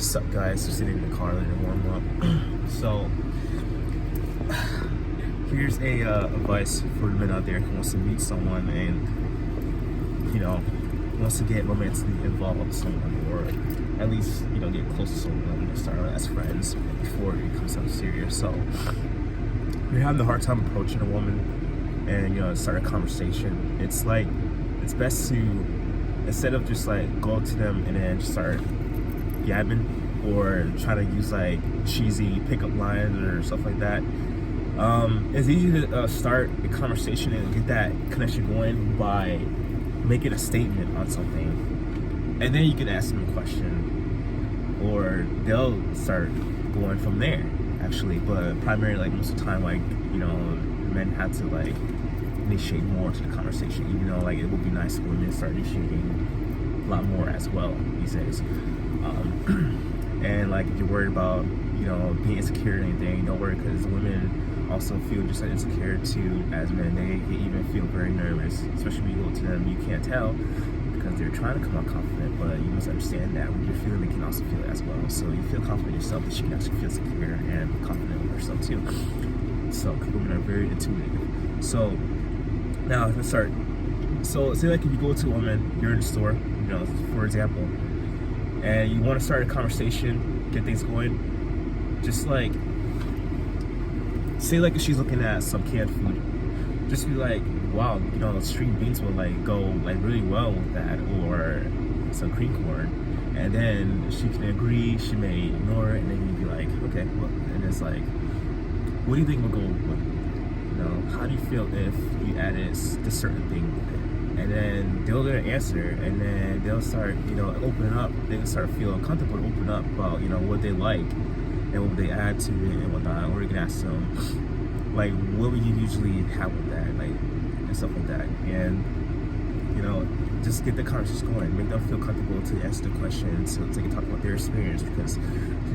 What's up, guys? Just sitting in the car, letting it warm up. So, here's a advice for the men out there who wants to meet someone and, wants to get romantically involved with someone, or at least, get close to someone and start as friends before it becomes something serious. So, you're having a hard time approaching a woman and, start a conversation. It's best to, instead of just go up to them and then just start yabbing or try to use cheesy pickup lines or stuff like that. It's easy to start a conversation and get that connection going by making a statement on something, and then you can ask them a question, or they'll start going from there. Actually, but primarily, most of the time, men have to initiate more to the conversation. Even though it would be nice if women start initiating a lot more as well these days. And if you're worried about being insecure or anything, don't worry, because women also feel just as insecure too as men. They can even feel very nervous, especially when you go to them. You can't tell because they're trying to come out confident, but you must understand that when you're feeling, they can also feel it as well. So you feel confident in yourself, that you can actually feel secure and confident with yourself too. So women are very intuitive. So now let's start. So say if you go to a woman, you're in the store, for example, and you want to start a conversation, get things going, just say if she's looking at some canned food, just be wow, string beans will go really well with that, or some cream corn, and then she can agree, she may ignore it, and then you'd be okay, well, and it's what do you think will go with, how do you feel if you added this certain thing with it? And then they'll get an answer, and then they'll start, open up. They can start feeling comfortable to open up about, what they like and what they add to it and whatnot. Or you can ask them, what would you usually have with that, and stuff like that. And, just get the conversation going. Make them feel comfortable to answer the questions, so they can talk about their experience. Because,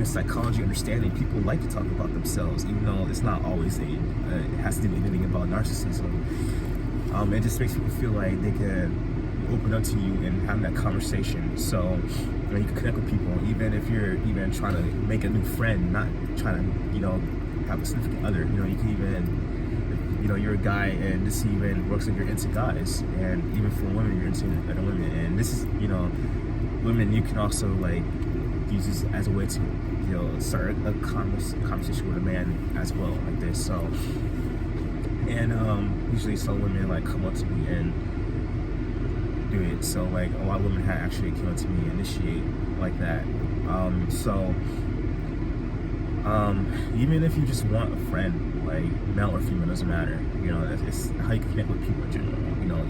psychology understanding, people like to talk about themselves, even though it's not always it has to do with anything about narcissism. It just makes people feel like they can open up to you and have that conversation. So you can connect with people, even if you're even trying to make a new friend, not trying to have a significant other. You can even, you're a guy and this even works if you're into guys, and even for women, you're into other women. And this is, women, you can also use this as a way to start a conversation with a man as well, like this. So. And usually some women come up to me and do it. So a lot of women have actually come up to me and initiate like that. Even if you just want a friend, male or female, doesn't matter. It's how you can connect with people in general.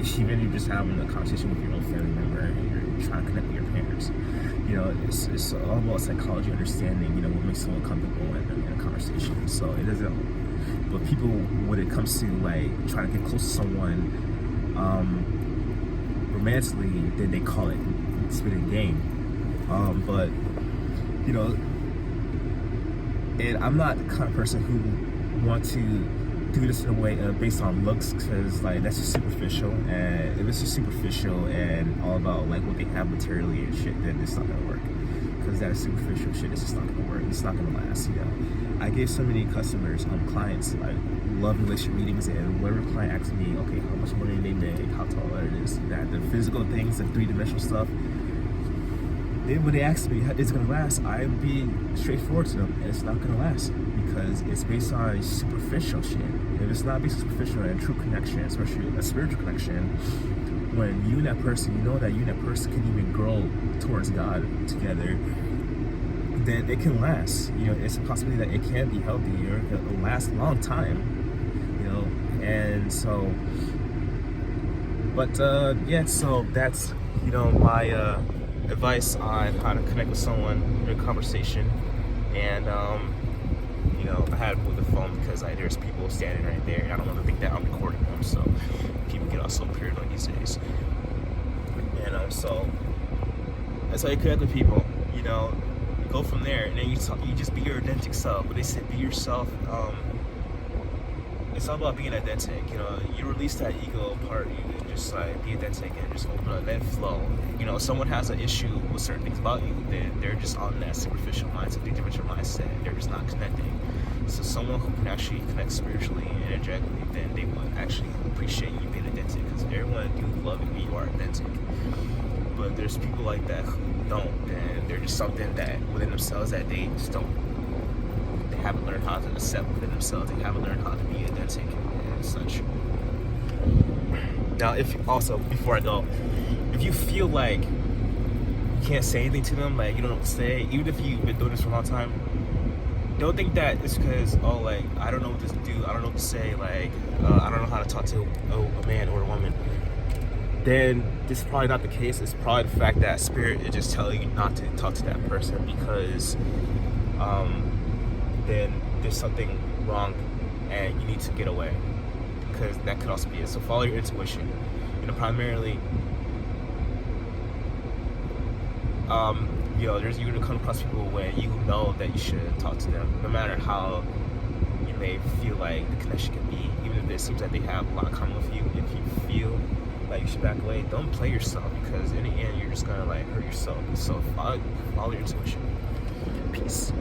Even if you're just having a conversation with your own family member and you're trying to connect with your parents. It's all about psychology, understanding, what makes someone comfortable in a conversation. So it doesn't. But people, when it comes to trying to get close to someone romantically, then they call it spitting game. But and I'm not the kind of person who want to do this in a way based on looks, because that's just superficial. And if it's just superficial and all about what they have materially and shit, then it's not gonna work. Because that is superficial shit. It's just not gonna work. It's not gonna last. I gave so many customers, clients, love relationship meetings, and whenever a client asks me, okay, how much money they make, how tall are this, that, the physical things, the three-dimensional stuff, when they ask me, is it gonna last? I'd be straightforward to them, it's not gonna last, because it's based on superficial shit. If it's not based on superficial and true connection, especially a spiritual connection, when you and that person, that you and that person can even grow towards God together, then it can last. It's a possibility that it can be healthy, or it can last a long time. And so, but so that's my advice on how to connect with someone in a conversation. And I had to move the phone because there's people standing right there, and I don't want to think that I'm recording them, so people get also paranoid these days. And so that's how you connect with people. Go from there, and then you just be your authentic self. But they said be yourself. It's all about being authentic. You release that ego part. You just like be authentic and just open up, let it flow. You know, if someone has an issue with certain things about you, then they're just on that superficial mindset, the dimensional mindset. They're just not connecting. So someone who can actually connect spiritually and energetically, then they would actually appreciate you being authentic, because everyone do love it when you are authentic. But there's people like that who don't, and they're just something that within themselves that they just don't, they haven't learned how to accept within themselves. They haven't learned how to be authentic and such. Now, if also, before I go, if you feel like you can't say anything to them, like you don't know what to say, even if you've been doing this for a long time, don't think that it's because, oh, like, I don't know what to do, I don't know what to say, like, I don't know how to talk to a man or a woman. Then this is probably not the case. It's probably the fact that spirit is just telling you not to talk to that person, because then there's something wrong and you need to get away, because that could also be it. So follow your intuition. You know, primarily, you know, you're gonna come across people when you know that you should talk to them, no matter how you may feel like the connection can be, even if it seems like they have a lot in common with you. If you feel like you should back away, don't play yourself, because in the end you're just gonna like hurt yourself. So follow your intuition. Peace.